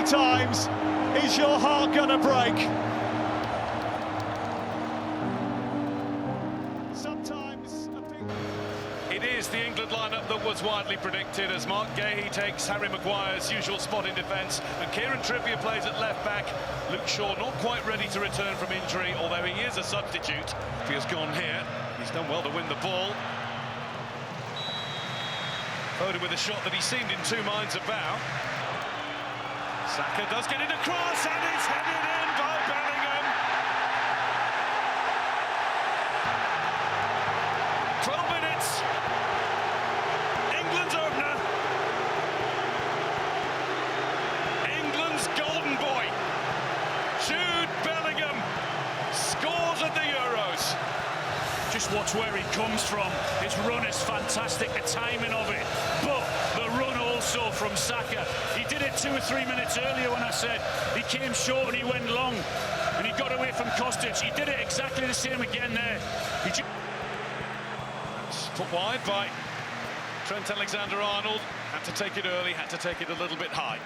times is your heart gonna break? Sometimes it is the England lineup that was widely predicted as Mark Gahey takes Harry Maguire's usual spot in defence and Kieran Trippier plays at left back. Luke Shaw not quite ready to return from injury, although he is a substitute. Trippier's gone here. He's done well to win the ball. Foden with a shot that he seemed in two minds about. Saka does get it across and it's headed in by Bellingham. 12 minutes. England's opener. England's golden boy. Jude Bellingham scores at the Euros. Just watch where he comes from. His run is fantastic, the timing of it. But the run also from Saka. He did it 2 or 3 minutes earlier when I said he came short and he went long. And he got away from Kostic. He did it exactly the same again there. Put wide by Trent Alexander-Arnold. Had to take it early, had to take it a little bit high.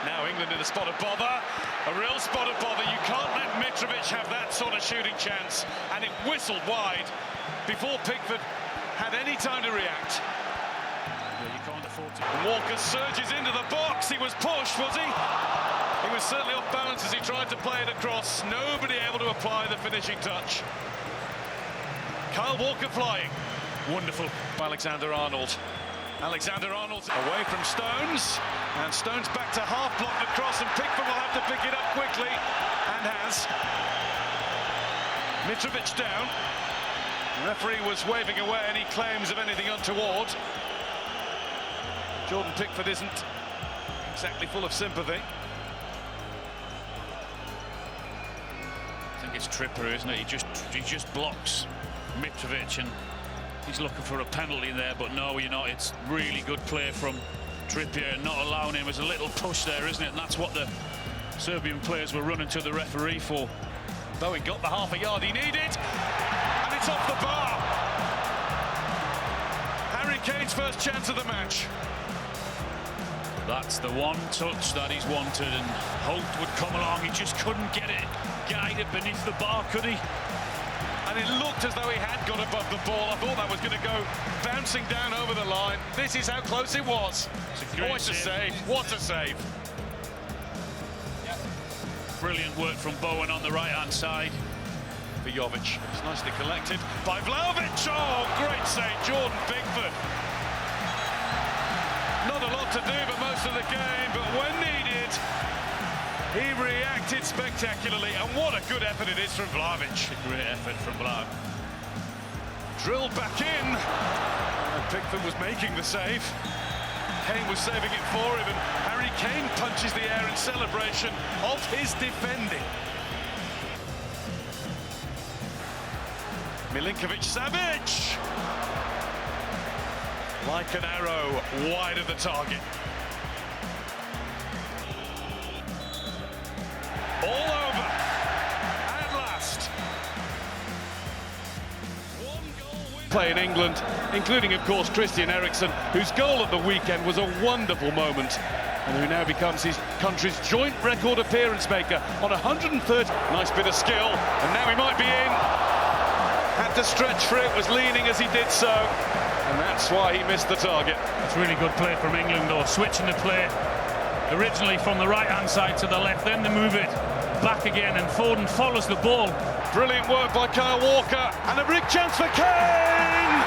Now England in a spot of bother. A real spot of bother. You can't let Mitrovic have that sort of shooting chance. And it whistled wide before Pickford had any time to react. Yeah, you can't afford to. And Walker surges into the box. He was pushed, was he? He was certainly off balance as he tried to play it across. Nobody able to apply the finishing touch. Kyle Walker flying. Wonderful by Alexander-Arnold. Alexander-Arnold's away from Stones, and Stones back to half-block the cross, and Pickford will have to pick it up quickly, and has. Mitrovic down. The referee was waving away any claims of anything untoward. Jordan Pickford isn't exactly full of sympathy. I think it's Trippier, isn't it? He just blocks Mitrovic, and he's looking for a penalty there, but no, you know, it's really good play from Trippier, not allowing him. There's a little push there, isn't it? And that's what the Serbian players were running to the referee for. Though he got the half a yard he needed, and it's off the bar. Harry Kane's first chance of the match. That's the one touch that he's wanted, and Holt would come along. He just couldn't get it guided beneath the bar, could he? And it looked as though he had got above the ball. I thought that was going to go bouncing down over the line. This is how close it was. What a save. What a save. Brilliant work from Bowen on the right-hand side. For Jovic. It's nicely collected by Vlahovic. Oh, great save, Jordan Pickford. Not a lot to do, but most of the game. But when needed, he reacted spectacularly, and what a good effort it is from Vlahovic. A great effort from Vlahovic. Drilled back in, and Pickford was making the save. Kane was saving it for him, and Harry Kane punches the air in celebration of his defending. Milinkovic-Savic! Like an arrow, wide of the target. All over, at last. One goal win. Play in England, including, of course, Christian Eriksen, whose goal at the weekend was a wonderful moment, and who now becomes his country's joint record appearance maker on 130. Nice bit of skill, and now he might be in. Had to stretch for it, was leaning as he did so, and that's why he missed the target. It's really good play from England, though, switching the play originally from the right-hand side to the left, then they move it back again, and Foden follows the ball. Brilliant work by Kyle Walker, and a big chance for Kane!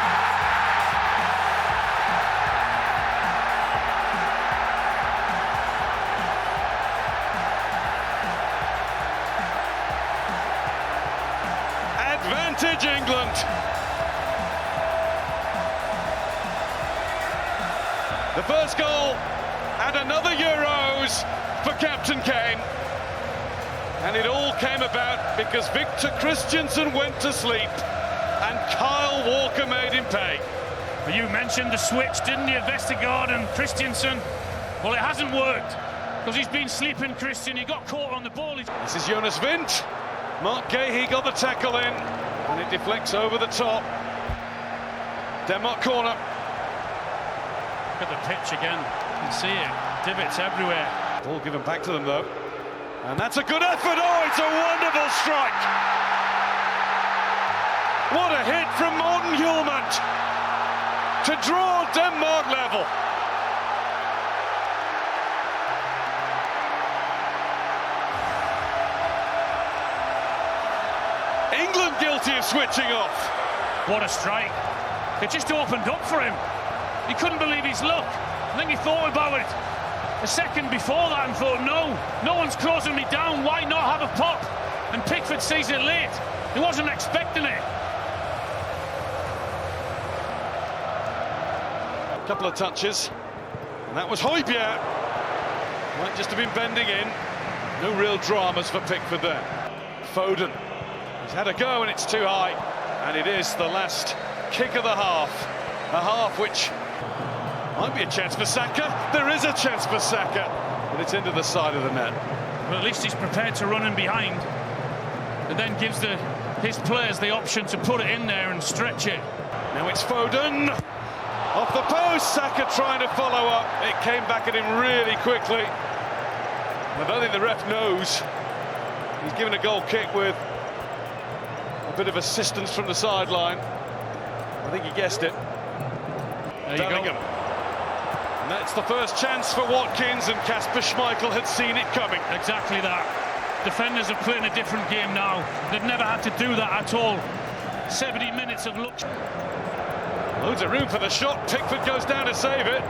Advantage England! The first goal and another Euros for Captain Kane. And it all came about because Victor Christensen went to sleep and Kyle Walker made him pay. You mentioned the switch, didn't you? Vestergaard and Christensen. Well, it hasn't worked because he's been sleeping, Christian. He got caught on the ball. This is Jonas Vint. Mark Gahey got the tackle in and it deflects over the top. Denmark corner. Look at the pitch again. You can see it. Divots everywhere. Ball given back to them though. And that's a good effort. Oh, it's a wonderful strike. What a hit from Morten Hjulmand to draw Denmark level. England guilty of switching off. What a strike. It just opened up for him. He couldn't believe his luck. I think he thought about it a second before that and thought, no one's closing me down, why not have a pop? And Pickford sees it late. He wasn't expecting it. A couple of touches, and that was Højbjerg. Might just have been bending in. No real dramas for Pickford there. Foden, he's had a go and it's too high. And it is the last kick of the half. A half which might be a chance for Saka. There is a chance for Saka, but it's into the side of the net. Well, at least he's prepared to run in behind, and then gives his players the option to put it in there and stretch it. Now it's Foden. Off the post, Saka trying to follow up. It came back at him really quickly. I don't think the ref knows. He's given a goal kick with a bit of assistance from the sideline. I think he guessed it. There you Bellingham. go. And that's the first chance for Watkins, and Kasper Schmeichel had seen it coming. Exactly that. Defenders are playing a different game now. They've never had to do that at all. 70 minutes of luck. Loads of room for the shot. Pickford goes down to save it.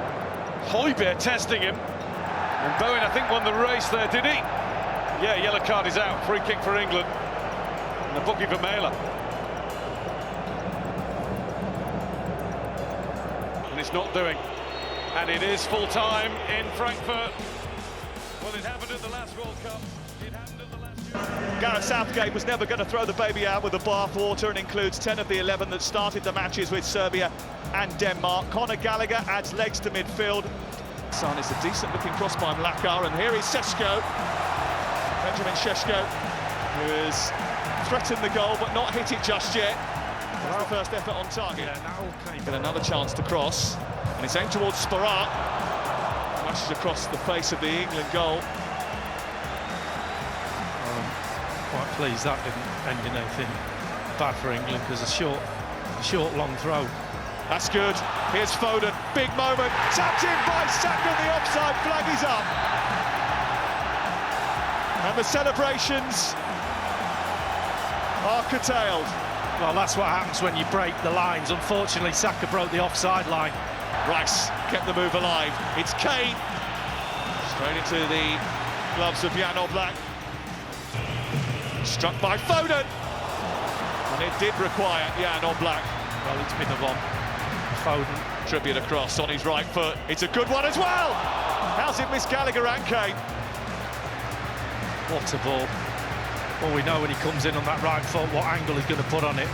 Højbjerg testing him. And Bowen, I think, won the race there, did he? Yeah, yellow card is out. Free kick for England. And the bookie for Mæhle. And it's not doing. And it is full time in Frankfurt. Well, it happened at the last World Cup. It happened at the last... Gareth Southgate was never going to throw the baby out with the bathwater and includes 10 of the 11 that started the matches with Serbia and Denmark. Conor Gallagher adds legs to midfield. Son is a decent-looking cross by Mlakar, and here is Šeško. Benjamin Šeško, who has threatened the goal but not hit it just yet. That's the first effort on target. Yeah, now Get another chance to cross, and it's aimed towards Sporar. Flashes across the face of the England goal. Quite pleased that didn't end in anything bad for England, because a short long throw. That's good. Here's Foden, big moment, tapped in by Saka, the offside flag is up. And the celebrations are curtailed. Well, that's what happens when you break the lines. Unfortunately, Saka broke the offside line. Rice kept the move alive. It's Kane. Straight into the gloves of Jan Oblak. Struck by Foden. And it did require Jan Oblak. Well, it's been the one. Foden. Tribute across on his right foot. It's a good one as well. How's it miss Gallagher and Kane? What a ball. Well, we know when he comes in on that right foot what angle he's going to put on it.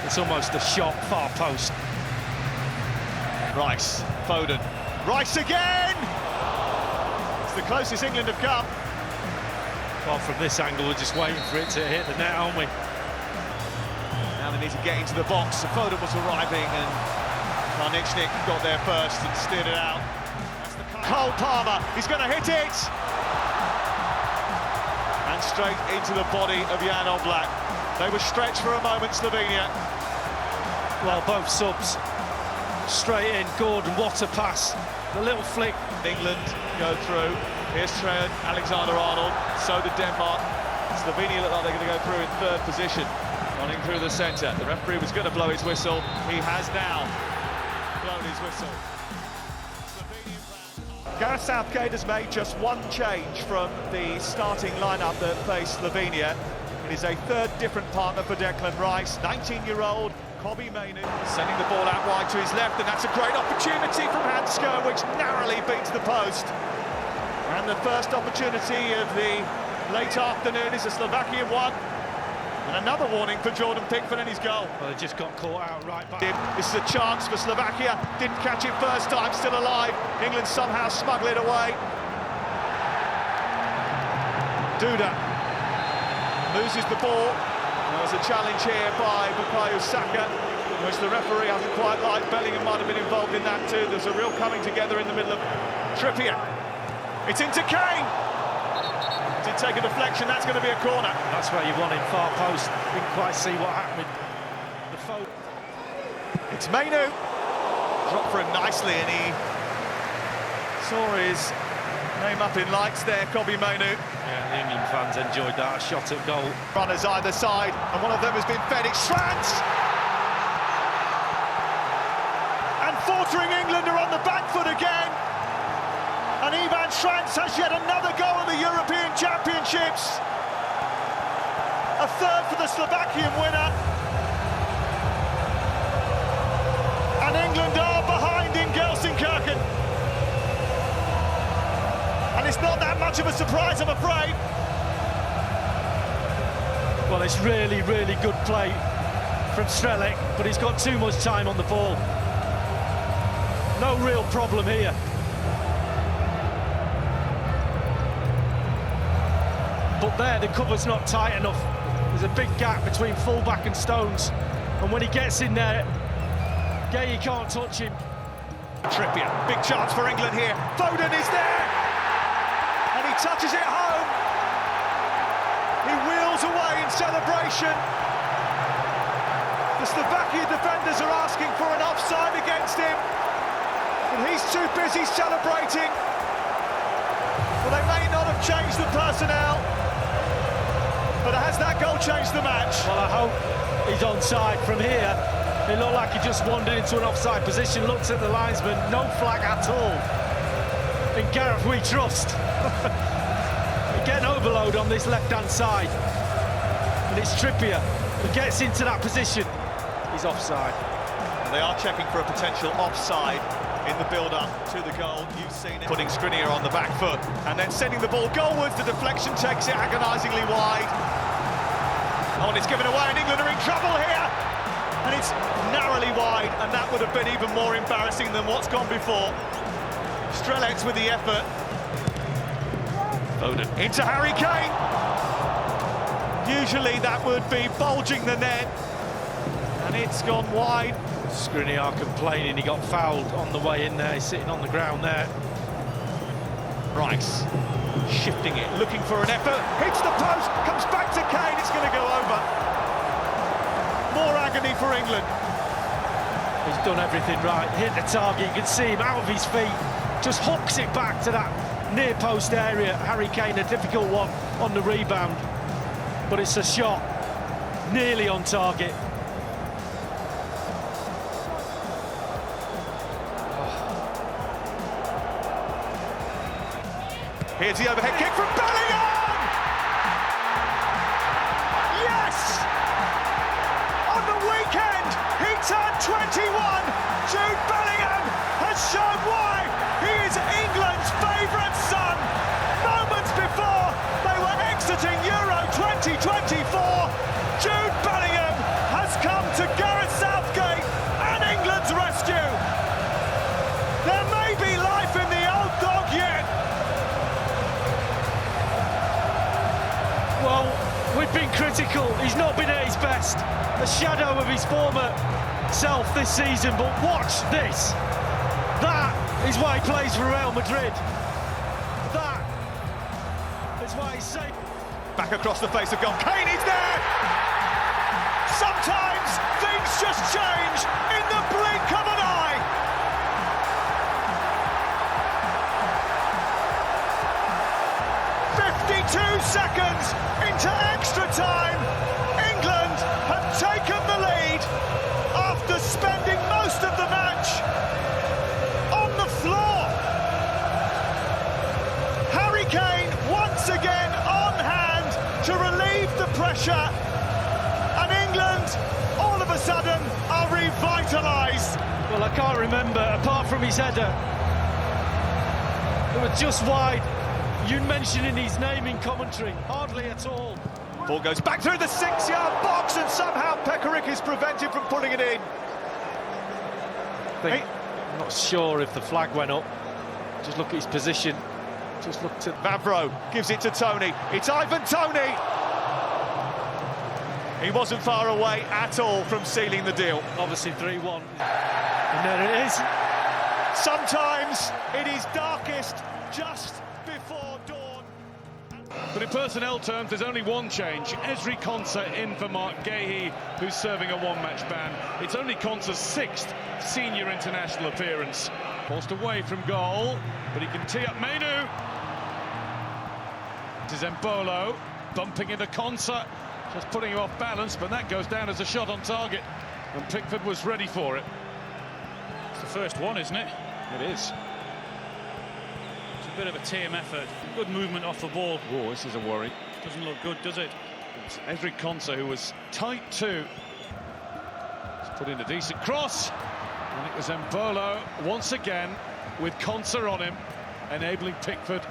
It's almost a shot, far post. Rice, Foden. Rice again! It's the closest England have come. Well, from this angle, we're just waiting for it to hit the net, aren't we? Now they need to get into the box. So Foden was arriving and Karničnik got there first and steered it out. Cole Palmer, he's going to hit it! And straight into the body of Jan Oblak. They were stretched for a moment, Slovenia. Well, both subs straight in. Gordon, what a pass. The little flick. England go through. Here's Trent Alexander-Arnold. So did Denmark. Slovenia look like they're going to go through in third position. Running through the centre. The referee was going to blow his whistle. He has now blown his whistle. Gareth Southgate has made just one change from the starting lineup that faced Slovenia. It is a third different partner for Declan Rice, 19-year-old Kobbie Mainoo, sending the ball out wide to his left, and that's a great opportunity from Hansko, which narrowly beats the post. And the first opportunity of the late afternoon is a Slovakian one. And another warning for Jordan Pickford and his goal. Well, they just got caught out right back. This is a chance for Slovakia. Didn't catch it first time, still alive. England somehow smuggle it away. Duda loses the ball. There's a challenge here by Bukayo Saka, which the referee hasn't quite liked. Bellingham might have been involved in that too. There's a real coming together in the middle of Trippier. It's into Kane. might take a deflection. That's going to be a corner. That's where you want him, far post. Didn't quite see what happened. The foul. It's Mainoo. Dropped for him nicely, and he saw his name up in lights there, Kobbie Mainoo. Yeah, the England fans enjoyed that shot at goal. Runners either side, and one of them has been fed. It's Schranz! And faltering England are on the back foot again. And Ivan Schranz has yet another goal in the European Championships. A third for the Slovakian winner. And England are behind in Gelsenkirchen. And it's not that much of a surprise, I'm afraid. Well, it's really, really good play from Strelec, but he's got too much time on the ball. No real problem here. But there, the cover's not tight enough. There's a big gap between fullback and Stones. And when he gets in there, Gay can't touch him. Trippier, big chance for England here. Foden is there! And he touches it home. He wheels away in celebration. The Slovakian defenders are asking for an offside against him. And he's too busy celebrating. Well, they may not have changed the personnel, but has that goal changed the match? Well, I hope he's onside from here. It looked like he just wandered into an offside position, looked at the linesman, no flag at all. In Gareth we trust. Getting overload on this left-hand side. And it's Trippier who gets into that position. He's offside. They are checking for a potential offside in the build-up to the goal. You've seen it. Putting Skriniar on the back foot and then sending the ball goalwards. The deflection takes it agonisingly wide. Oh, and it's given away, and England are in trouble here. And it's narrowly wide, and that would have been even more embarrassing than what's gone before. Strelec with the effort. Foden into Harry Kane. Usually that would be bulging the net, and it's gone wide. Skriniar complaining he got fouled on the way in there. He's sitting on the ground there. Rice shifting it, looking for an effort, hits the post, comes back to Kane, it's going to go over. More agony for England. He's done everything right, hit the target, you can see him out of his feet, just hooks it back to that near post area. Harry Kane, a difficult one on the rebound, but it's a shot nearly on target. Here's the overhead kick from Bellingham! Yes! On the weekend, he turned 21. Jude Bellingham has shown why he is England's favourite son. Moments before they were exiting Euro 2024, Jude Bellingham has come to Gareth Southgate and England's rescue. There may be life in the old dog yet. Well, we've been critical, he's not been at his best, a shadow of his former self this season, but watch this. That is why he plays for Real Madrid. That is why he's safe. Back across the face of goal, Kane is there! Sometimes things just change in the blink of an eye. Seconds into extra time, England have taken the lead after spending most of the match on the floor. Harry Kane once again on hand to relieve the pressure, and England all of a sudden are revitalised. Well, I can't remember, apart from his header, it was just wide. You mentioning his name in commentary, hardly at all. Ball goes back through the 6-yard box, and somehow Pekarik is prevented from putting it in. I'm not sure if the flag went up. Just look at his position. Just look to Vavro gives it to Tony. It's Ivan Toney. He wasn't far away at all from sealing the deal. Obviously 3-1. And there it is. Sometimes it is darkest just before dawn. But in personnel terms, there's only one change. Ezri Konsa in for Mark Gahey, who's serving a one-match ban. It's only Konsa's 6th senior international appearance. Forced away from goal, but he can tee up Mainoo. It is Embolo bumping into Konsa, just putting him off balance, but that goes down as a shot on target, and Pickford was ready for it. It's the first one, isn't it? It is. It's a bit of a tame effort. Good movement off the ball. Oh, this is a worry. Doesn't look good, does it? It's Ezri Konsa, who was tight too. He's put in a decent cross, and it was Embolo once again with Konsa on him, enabling Pickford.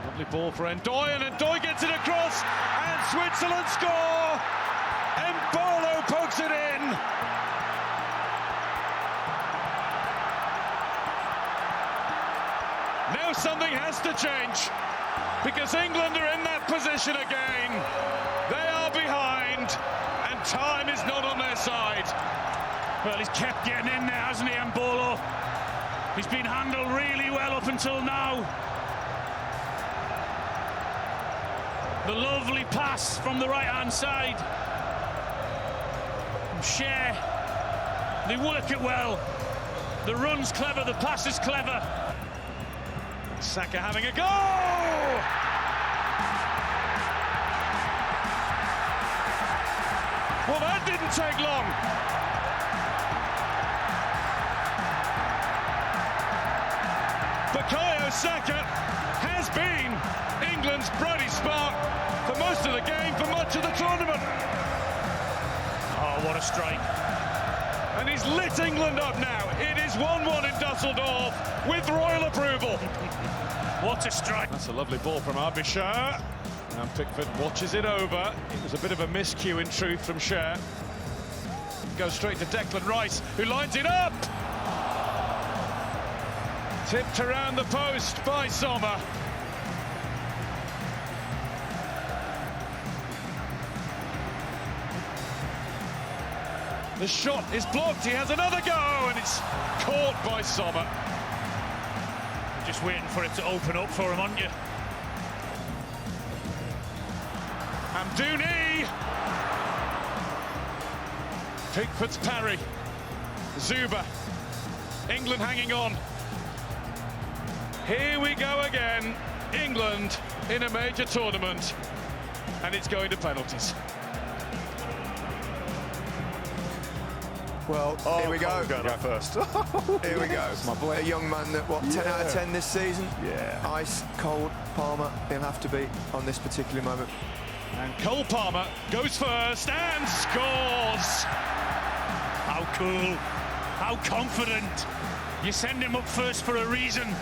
Lovely ball for Ndoye, and Ndoye gets it across, and Switzerland score! Embolo pokes it in. Now something has to change, because England are in that position again. They are behind, and time is not on their side. Well, he's kept getting in there, hasn't he, Embolo? He's been handled really well up until now. The lovely pass from the right-hand side. From Shea. They work it well. The run's clever, the pass is clever. Saka having a go! Well, that didn't take long. Bukayo Saka has been England's brightest spark for most of the game, for much of the tournament. Oh, what a strike. And he's lit England up now. It is 1-1 in Dusseldorf with royal approval. What a strike. That's a lovely ball from Arbisher. And Pickford watches it over. It was a bit of a miscue in truth from Shea. Goes straight to Declan Rice, who lines it up. Tipped around the post by Sommer. The shot is blocked, he has another go, and it's caught by Sommer. You're just waiting for it to open up for him, aren't you? Amdouni! Pickford's parry. Zuba. England hanging on. Here we go again. England in a major tournament, and it's going to penalties. Well, here we go. Going up first. Here we go. My boy. A young man that, what, 10 out of 10 this season? Yeah. Ice, cold, Palmer, he'll have to be on this particular moment. And Cole Palmer goes first and scores! How cool, how confident. You send him up first for a reason,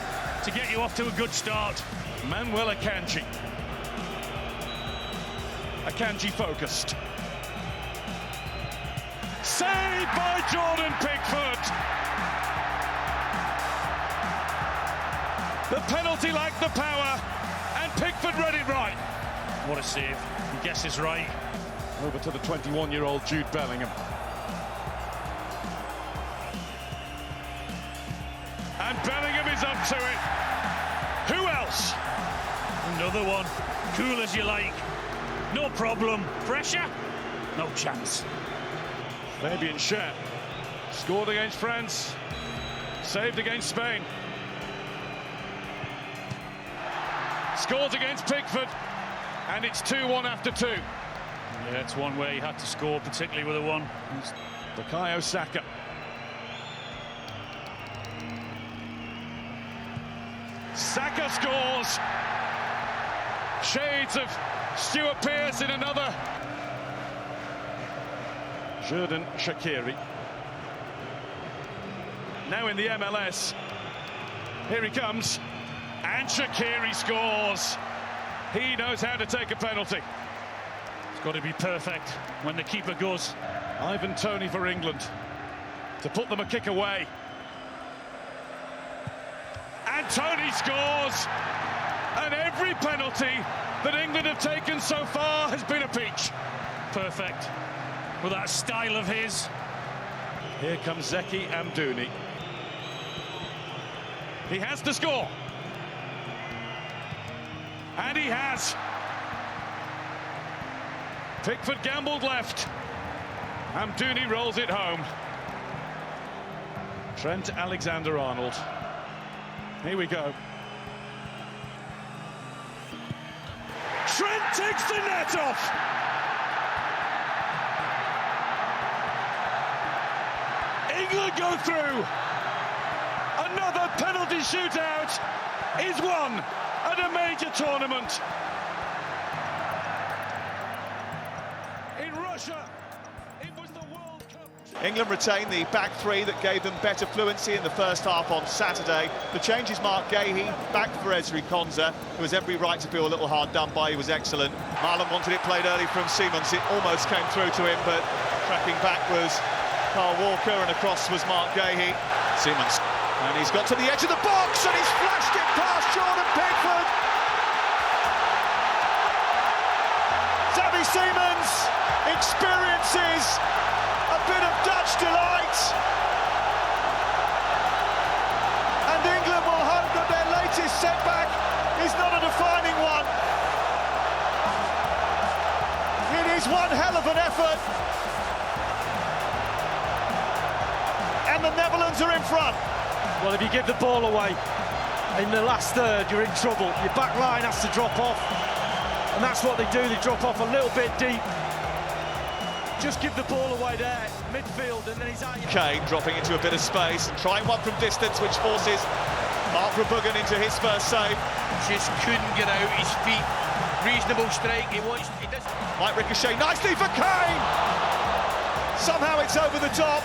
to get you off to a good start. Manuel Akanji. Akanji focused. Saved by Jordan Pickford. The penalty lacked the power, and Pickford read it right. What a save. He guesses right. Over to the 21-year-old Jude Bellingham. And Bellingham is up to it. Who else? Another one. Cool as you like. No problem. Pressure? No chance. Fabian Schär scored against France, saved against Spain. Scores against Pickford, and it's 2-1 after 2. Yeah, it's one way he had to score, particularly with a one. Bukayo Saka. Saka scores. Shades of Stuart Pearce in another. Xherdan Shaqiri. Now in the MLS. Here he comes. And Shaqiri scores. He knows how to take a penalty. It's got to be perfect when the keeper goes. Ivan Toney for England to put them a kick away. And Toney scores. And every penalty that England have taken so far has been a peach. Perfect. With that style of his. Here comes Zeki Amdouni. He has to score. And he has. Pickford gambled left. Amdouni rolls it home. Trent Alexander-Arnold. Here we go. Trent takes the net off. England go through. Another penalty shootout is won at a major tournament. In Russia, it was the World Cup. England retain the back three that gave them better fluency in the first half on Saturday. The changes: Mark Gahey back for Ezri Konsa, who has every right to feel a little hard done by. He was excellent. Marlon wanted it played early from Siemens. It almost came through to him, but tracking back was Carl Walker, and across was Mark Gahey. Siemens, and he's got to the edge of the box, and he's flashed it past Jordan Pickford. Xavi Siemens experiences a bit of Dutch delight, and England will hope that their latest setback is not a defining one. It is one hell of an effort, and the Netherlands are in front. Well, if you give the ball away in the last third, you're in trouble. Your back line has to drop off, and that's what they do. They drop off a little bit deep. Just give the ball away there, midfield, and then he's out. Kane dropping into a bit of space and trying one from distance, which forces Mark Verbruggen into his first save. Just couldn't get out his feet. Reasonable strike. He does. Might ricochet nicely for Kane. Somehow it's over the top.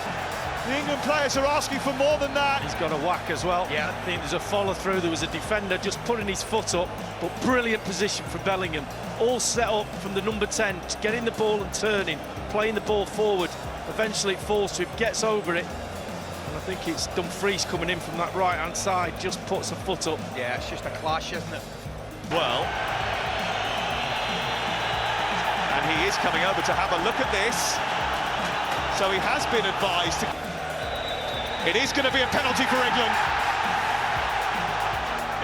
The England players are asking for more than that. He's got a whack as well. Yeah. I think there's a follow through. There was a defender just putting his foot up, but brilliant position for Bellingham. All set up from the number 10, getting the ball and turning, playing the ball forward. Eventually it falls to him, gets over it. And I think it's Dumfries coming in from that right-hand side, just puts a foot up. Yeah, it's just a clash, isn't it? Well, and he is coming over to have a look at this. So he has been advised to... It is going to be a penalty for England.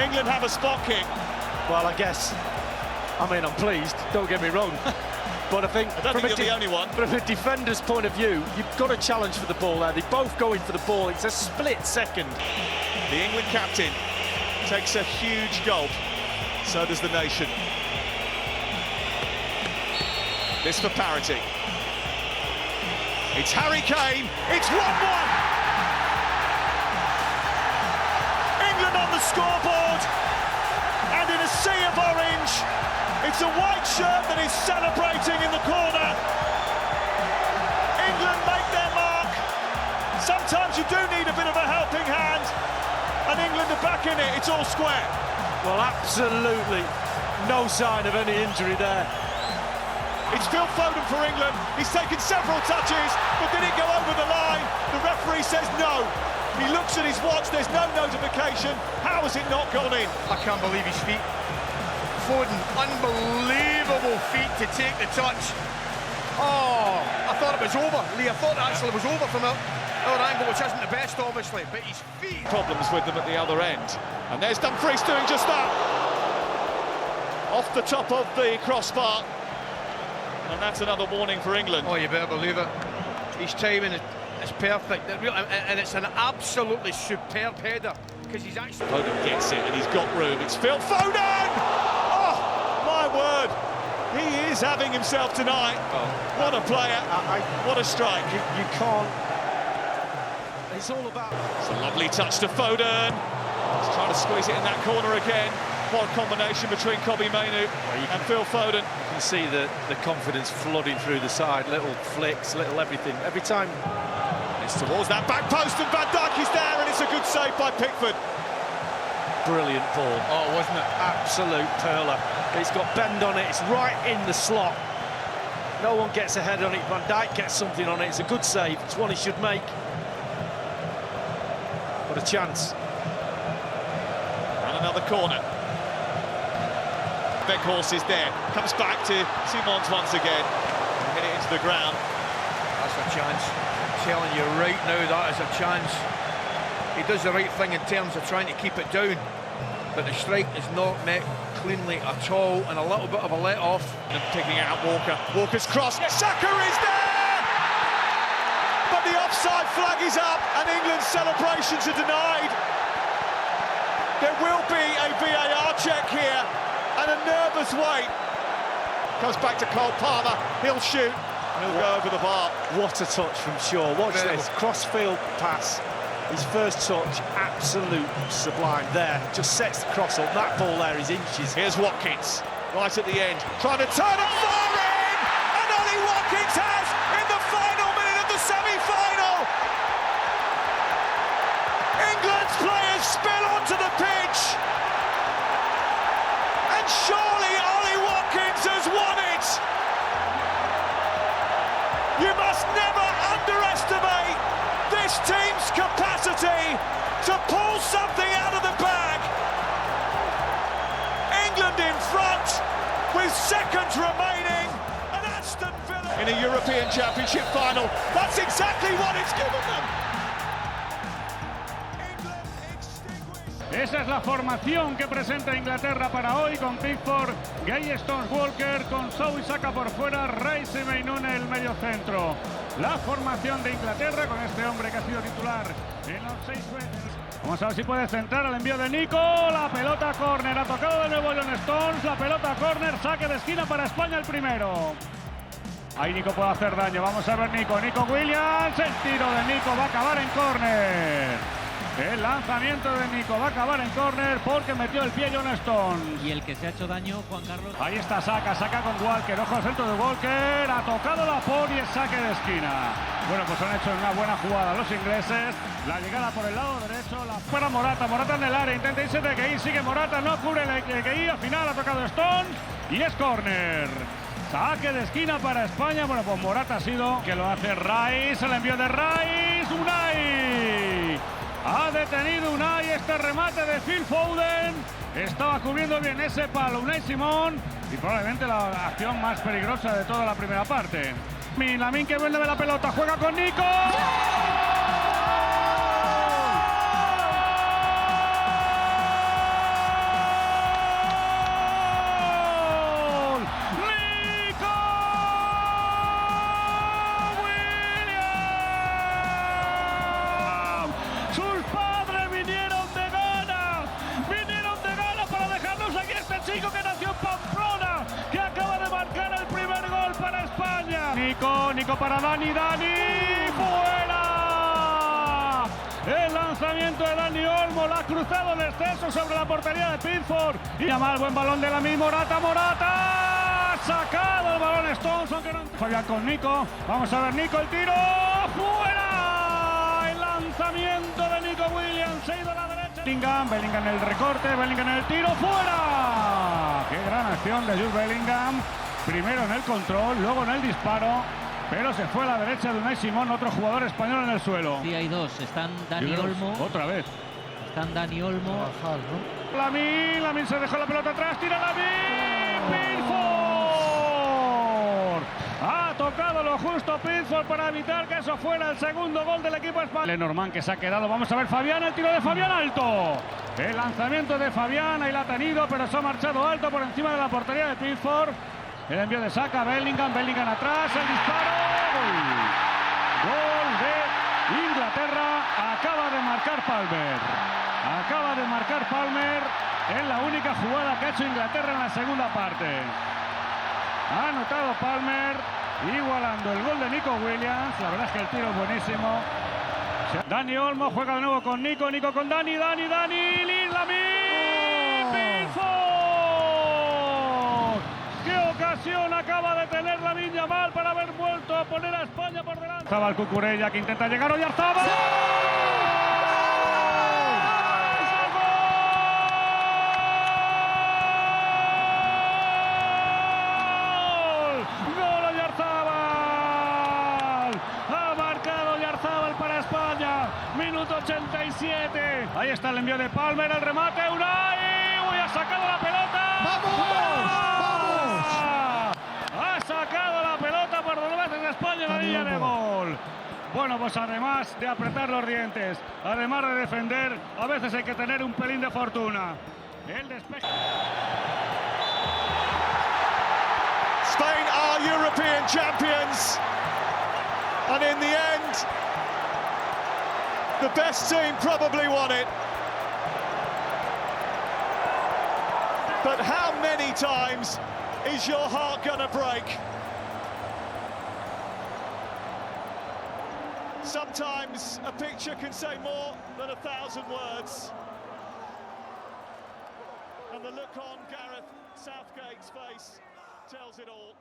England have a spot kick. Well, I mean, I'm pleased, don't get me wrong. But I think, don't think you're the only one. From a defender's point of view, you've got a challenge for the ball there. They both go in for the ball. It's a split second. The England captain takes a huge gulp. So does the nation. This for parity. It's Harry Kane. It's 1-1. England on the scoreboard. And in a sea of orange, it's a white shirt that is celebrating in the corner. England make their mark. Sometimes you do need a bit of a helping hand. And England are back in it. It's all square. Well, absolutely no sign of any injury there. It's Phil Foden for England. He's taken several touches, but did it go over the line? The referee says no. He looks at his watch, there's no notification. How has it not gone in? I can't believe his feet. Foden, unbelievable feet to take the touch. Oh, I thought it was over, Lee. I thought it actually was over from our angle, which isn't the best, obviously, but his feet... Problems with them at the other end. And there's Dumfries doing just that. Off the top of the crossbar. And that's another warning for England. Oh, you better believe it. His timing is perfect. And it's an absolutely superb header, because he's actually... Foden gets it, and he's got room. It's Phil Foden! Oh, my word. He is having himself tonight. Oh. What a player. What a strike. You can't... It's all about... It's a lovely touch to Foden. He's trying to squeeze it in that corner again. What a combination between Kobbie Mainoo and Phil Foden. You can see the confidence flooding through the side, little flicks, little everything. Every time it's towards that back post, and Van Dijk is there, and it's a good save by Pickford. Brilliant ball. Oh, wasn't it? Absolute perler. It's got bend on it, it's right in the slot. No one gets a head on it, Van Dijk gets something on it. It's a good save, it's one he should make. What a chance. And another corner. Beckhorst is there, comes back to Simons once again, and hit it into the ground. That's a chance. I'm telling you right now, that is a chance. He does the right thing in terms of trying to keep it down, but the strike is not met cleanly at all, and a little bit of a let-off. And picking out Walker. Walker's cross. Saka is there! But the offside flag is up, and England's celebrations are denied. There will be a VAR check here, and a nervous wait. Comes back to Cole Palmer. He'll shoot. He'll go over the bar. What a touch from Shaw. Watch this. Cross-field pass. His first touch, absolute sublime there. Just sets the cross up. That ball there is inches. Here's Watkins, right at the end, trying to turn it far in, and Ollie Watkins has in the final minute of the semi-final. England's players spill onto the pitch, and surely Ollie Watkins has won it. You must never underestimate this team's capacity to pull something out of the bag. England in front with seconds remaining, and Aston Villa in a European Championship final. That's exactly what it's given them. England extinguished. Esa es la formación que presenta Inglaterra para hoy, con Pickford, Gay, Stones, Walker, con Shaw y Saka por fuera, Rice y Mainoo en el medio centro. La formación de Inglaterra con este hombre que ha sido titular en los 6 veces. Vamos a ver si puede centrar el envío de Nico, la pelota córner, ha tocado de nuevo John Stones, la pelota córner, saque de esquina para España el primero. Ahí Nico puede hacer daño, vamos a ver Nico Williams, el tiro de Nico va a acabar en córner. El lanzamiento de Nico va a acabar en córner porque metió el pie John Stones. Y el que se ha hecho daño, Juan Carlos. Ahí está Saka con Walker, ojo al centro de Walker, ha tocado la por y el saque de esquina. Bueno, pues han hecho una buena jugada los ingleses, la llegada por el lado derecho, la para Morata en el área, intenta irse de Kane, sigue Morata, no cubre el Kane, al final ha tocado Stones y es córner. Saque de esquina para España, bueno, pues Morata ha sido, que lo hace Rice, el envío de Rice, Unai. Ha detenido Unai este remate de Phil Foden. Estaba cubriendo bien ese palo Unai Simón y probablemente la acción más peligrosa de toda la primera parte. Lamin que vuelve la pelota, juega con Nico. Que nació en Pamplona, que acaba de marcar el primer gol para España. Nico para Dani, fuera. El lanzamiento de Dani Olmo, la ha cruzado en exceso sobre la portería de Pickford. Y mal buen balón de Lamin, Morata. Sacado el balón Stones, aunque no falla con Nico. Vamos a ver Nico, el tiro, fuera. El lanzamiento de Nico Williams, se ha ido a la derecha. Bellingham en el recorte, Bellingham en el tiro, fuera. Qué gran acción de Jude Bellingham, primero en el control, luego en el disparo, pero se fue a la derecha de Unai Simón, otro jugador español en el suelo. Sí, hay dos, están Dani Olmo. Otra vez. Están Dani Olmo. Lamin se dejó la pelota atrás, tira Lamin, Pickford. Ha tocado lo justo Pickford para evitar que eso fuera el segundo gol del equipo español. Lenormand que se ha quedado, vamos a ver Fabián, el tiro de Fabián alto. El lanzamiento de Fabián, ahí la ha tenido, pero se ha marchado alto por encima de la portería de Pickford. El envío de Saka, Bellingham atrás, el disparo. Gol de Inglaterra, acaba de marcar Palmer. Es la única jugada que ha hecho Inglaterra en la segunda parte. Ha anotado Palmer, igualando el gol de Nico Williams. La verdad es que el tiro es buenísimo. Dani Olmo juega de nuevo con Nico con Dani, Lamin, Pickford. ¡Qué ocasión acaba de tener Lamine Yamal para haber vuelto a poner a España por delante! Estaba el Cucurella que intenta llegar, Oyarzabal. ¡Sí! Minuto 87. Ahí está el envío de Palmer, el remate, Unai. Uy, ha sacado la pelota. ¡Vamos! Ha sacado la pelota por 2 veces España en la línea de gol. Bueno, pues además de apretar los dientes, además de defender, a veces hay que tener un pelín de fortuna. El despeje. world champions. And in the end, the best team probably won it. But how many times is your heart gonna break? Sometimes a picture can say more than 1,000 words. And the look on Gareth Southgate's face tells it all.